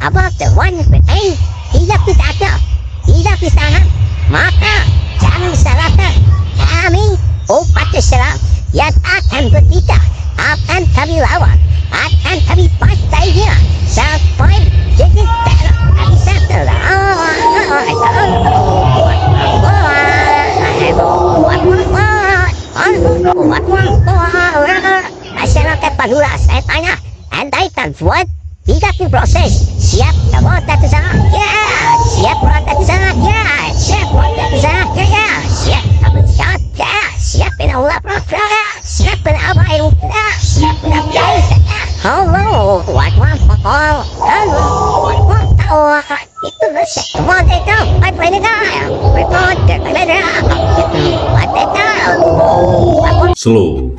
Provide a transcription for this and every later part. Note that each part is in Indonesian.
one thing tidak bisa ada, tidak bisa maka jangan salahkan kami umat Islam yang akan bertindak, akan kami lawan, akan kami pantainya sampai jadi teror. Bisa masyarakat Madura, saya tanya, andaikan buat tidak diproses, siap berontak ke sana? Ya, siap berontak ke sana? Ya, siap berontak ke sana? Ya, siap berontak, ya, siap berontak, ya, siap berontak, ya, siap berontak, halo, itu semua itu, slow,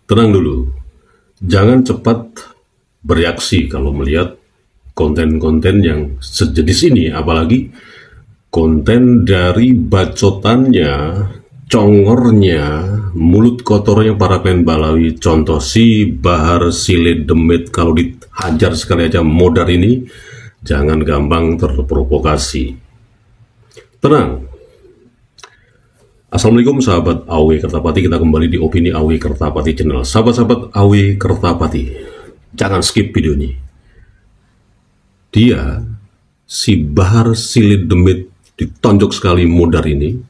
tenang dulu, jangan cepat bereaksi kalau melihat konten-konten yang sejenis ini, apalagi konten dari bacotannya, congornya, mulut kotornya para klien Balawi. Contoh si Bahar Sile Demit, kalau dihajar sekali aja modar ini, jangan gampang terprovokasi. Tenang. Assalamualaikum sahabat AW Kertapati, kita kembali di Opini AW Kertapati Channel. Sahabat-sahabat AW Kertapati, jangan skip video ini. Dia, si Bahar Sile Demit, ditonjok sekali modar ini.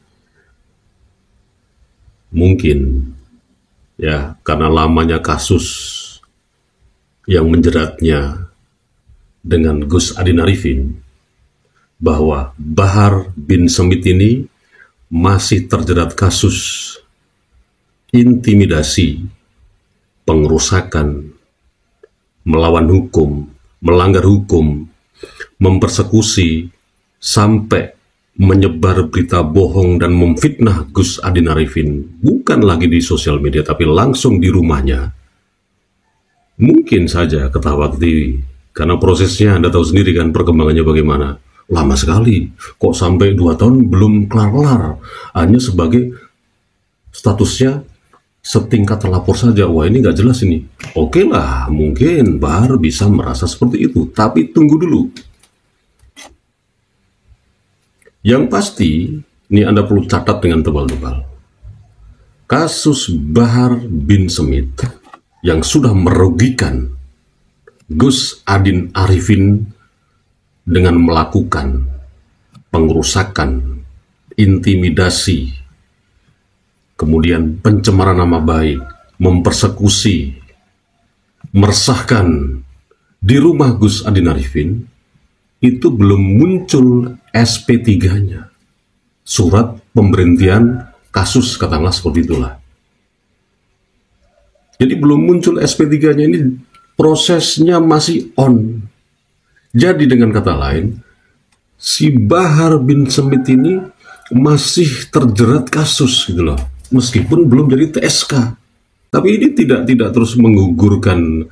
Mungkin, ya, karena lamanya kasus yang menjeratnya dengan Gus Adin Arifin, bahwa Bahar bin Smith ini masih terjerat kasus intimidasi, pengerusakan, melawan hukum, melanggar hukum, mempersekusi, sampai menyebar berita bohong dan memfitnah Gus Adin Arifin, bukan lagi di sosial media tapi langsung di rumahnya. Mungkin saja ketawa ke TV, karena prosesnya Anda tahu sendiri kan perkembangannya bagaimana. Lama sekali, kok sampai 2 tahun belum kelar-kelar, hanya sebagai statusnya setingkat terlapor saja. Wah, ini nggak jelas ini. Oke lah, mungkin Bahar bisa merasa seperti itu, tapi tunggu dulu. Yang pasti, ini Anda perlu catat dengan tebal-tebal. Kasus Bahar bin Smith yang sudah merugikan Gus Adin Arifin dengan melakukan pengerusakan, intimidasi, kemudian pencemaran nama baik, mempersekusi, meresahkan di rumah Gus Adin Arifin, itu belum muncul SP3-nya, surat pemberhentian kasus, katakanlah seperti itulah. Jadi belum muncul SP3-nya, ini prosesnya masih on. Jadi dengan kata lain, si Bahar bin Smith ini masih terjerat kasus gitu loh, meskipun belum jadi TSK. Tapi ini tidak terus menggugurkan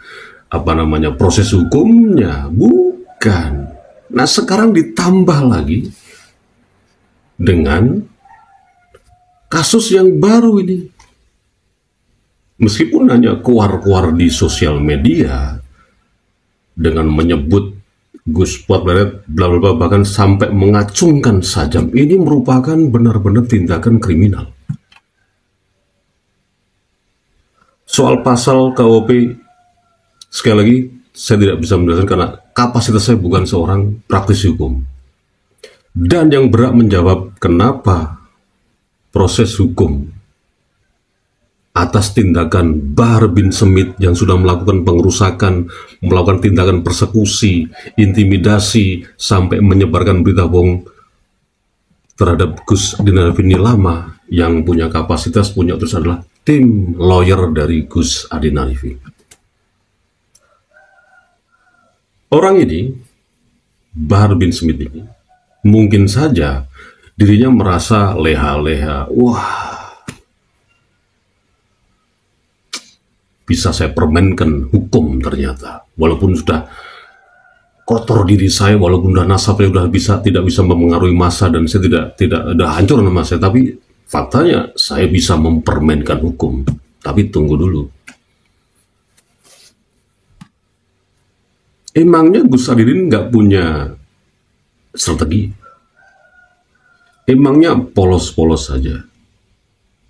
proses hukumnya, bukan. Nah, sekarang ditambah lagi dengan kasus yang baru ini. Meskipun hanya keluar-keluar di sosial media dengan menyebut Gus Puat Beret, bla bla bla, bahkan sampai mengacungkan sajam, ini merupakan benar-benar tindakan kriminal. Soal pasal KUHP, sekali lagi saya tidak bisa menjelaskan karena kapasitas saya bukan seorang praktisi hukum. Dan yang berhak menjawab kenapa proses hukum atas tindakan Bahar bin Smith yang sudah melakukan pengerusakan, melakukan tindakan persekusi, intimidasi, sampai menyebarkan berita bohong terhadap Gus Adin Arifin ini lama, yang punya kapasitas, punya terus adalah tim lawyer dari Gus Adin Arifin. Orang ini, Bahar bin Smith ini, mungkin saja dirinya merasa leha-leha, wah, bisa saya permainkan hukum ternyata. Walaupun sudah kotor diri saya, walaupun sudah nasabnya sudah tidak bisa mempengaruhi massa dan saya tidak ada hancur nama saya, tapi faktanya saya bisa mempermainkan hukum. Tapi tunggu dulu. Emangnya Gus Adirin nggak punya strategi? Emangnya polos-polos saja?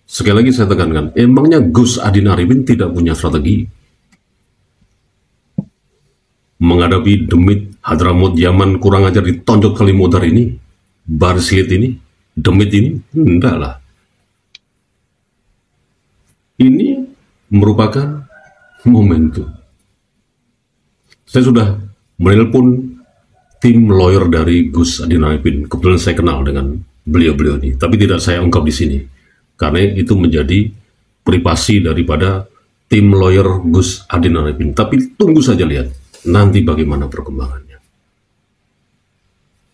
Sekali lagi saya tekankan, emangnya Gus Adin Arifin tidak punya strategi? Menghadapi Demit, Hadramaut, Yaman, kurang ajar ditonjok Kalimodar ini, Barsilit ini, Demit ini, enggak lah. Ini merupakan momentum. Saya sudah menelpon tim lawyer dari Gus Adin Arifin. Kebetulan saya kenal dengan beliau-beliau ini, tapi tidak saya ungkap di sini karena itu menjadi privasi daripada tim lawyer Gus Adin Arifin. Tapi tunggu saja lihat nanti bagaimana perkembangannya.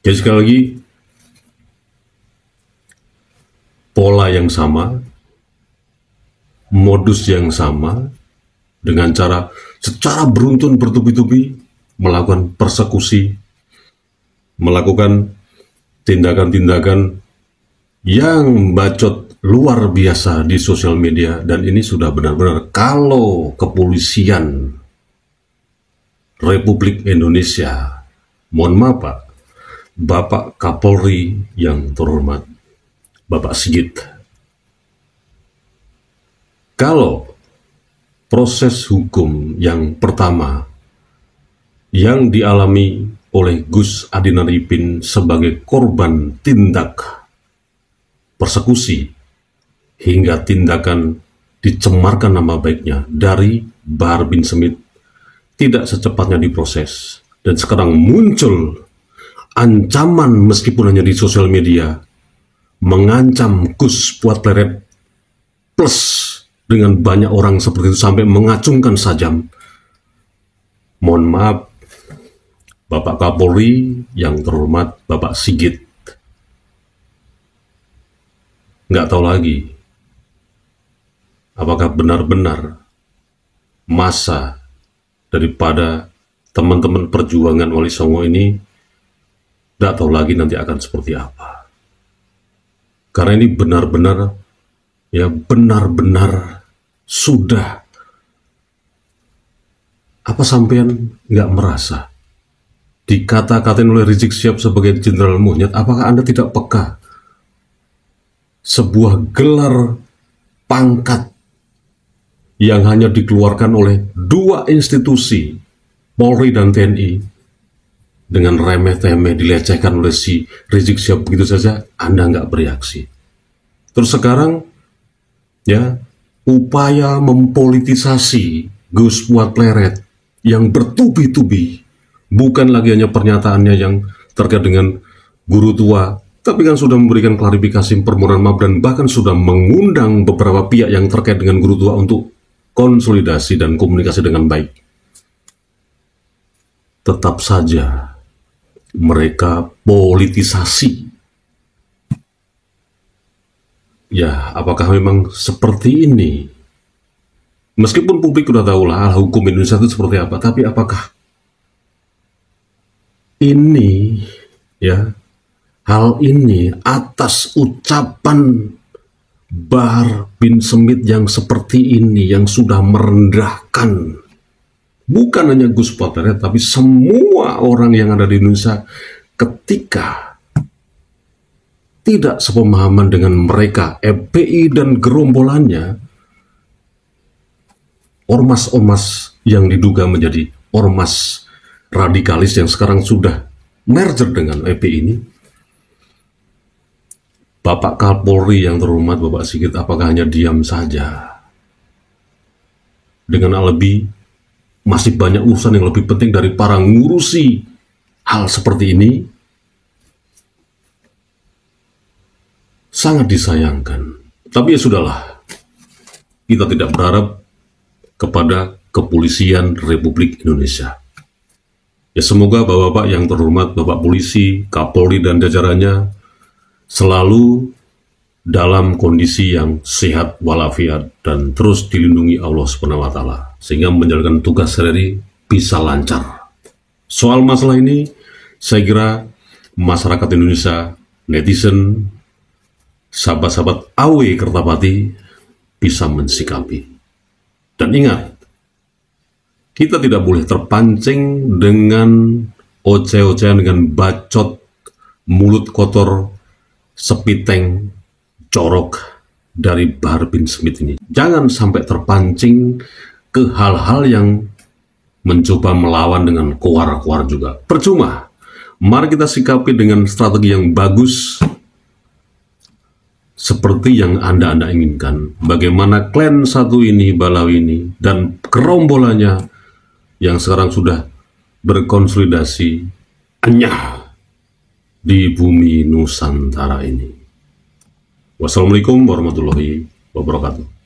Jadi sekali lagi, pola yang sama, modus yang sama, dengan cara secara beruntun bertubi-tubi melakukan persekusi, melakukan tindakan-tindakan yang bacot luar biasa di sosial media. Dan ini sudah benar-benar, kalau kepolisian Republik Indonesia, mohon maaf Pak, Bapak Kapolri yang terhormat, Bapak Sigit, kalau proses hukum yang pertama yang dialami oleh Gus Adin Arifin sebagai korban tindak persekusi hingga tindakan dicemarkan nama baiknya dari Bahar bin Smith tidak secepatnya diproses, dan sekarang muncul ancaman meskipun hanya di sosial media mengancam Gus Fuad Pleret plus dengan banyak orang seperti itu sampai mengacungkan sajam. Mohon maaf Bapak Kapolri yang terhormat, Bapak Sigit, nggak tahu lagi apakah benar-benar masa daripada teman-teman perjuangan Wali Songo ini, nggak tahu lagi nanti akan seperti apa. Karena ini benar-benar, ya benar-benar sudah, apa sampean nggak merasa dikata-katain oleh Rizik Syihab sebagai Jenderal Monyet? Apakah Anda tidak peka sebuah gelar pangkat yang hanya dikeluarkan oleh dua institusi, Polri dan TNI, dengan remeh-temeh dilecehkan oleh si Rizik Syihab begitu saja, Anda nggak bereaksi. Terus sekarang, ya, upaya mempolitisasi Gus Fuad Pleret yang bertubi-tubi, bukan lagi hanya pernyataannya yang terkait dengan guru tua, tapi kan sudah memberikan klarifikasi, permohonan maaf, dan bahkan sudah mengundang beberapa pihak yang terkait dengan guru tua untuk konsolidasi dan komunikasi dengan baik. Tetap saja mereka politisasi. Ya, apakah memang seperti ini? Meskipun publik sudah tahu lah hukum Indonesia itu seperti apa, tapi apakah ini, ya, hal ini atas ucapan Bahar bin Smith yang seperti ini, yang sudah merendahkan bukan hanya Gus Fuad Pleret, tapi semua orang yang ada di Indonesia ketika tidak sepemahaman dengan mereka, FPI dan gerombolannya, ormas-ormas yang diduga menjadi ormas radikalis yang sekarang sudah merger dengan FPI ini. Bapak Kapolri yang terhormat, Bapak Sigit, apakah hanya diam saja? Dengan alibi masih banyak urusan yang lebih penting dari para ngurusi hal seperti ini. Sangat disayangkan. Tapi ya sudahlah, kita tidak berharap kepada kepolisian Republik Indonesia. Ya semoga Bapak-Bapak yang terhormat, Bapak Polisi, Kapolri dan jajarannya selalu dalam kondisi yang sehat walafiat dan terus dilindungi Allah Subhanahu wa Ta'ala, sehingga menjalankan tugas sehari bisa lancar. Soal masalah ini, saya kira masyarakat Indonesia, netizen, sahabat-sahabat AW Kertapati bisa mensikapi. Dan ingat, Kita tidak boleh terpancing dengan oceh-ocehan, dengan bacot, mulut kotor, sepiteng, corok dari Bahar bin Smith ini. Jangan sampai terpancing ke hal-hal yang mencoba melawan dengan kuar-kuar juga. Percuma. Mari kita sikapi dengan strategi yang bagus, seperti yang Anda inginkan. Bagaimana klan satu ini, Balawi ini, dan gerombolannya yang sekarang sudah berkonsolidasi anyah di bumi Nusantara ini. Wassalamualaikum warahmatullahi wabarakatuh.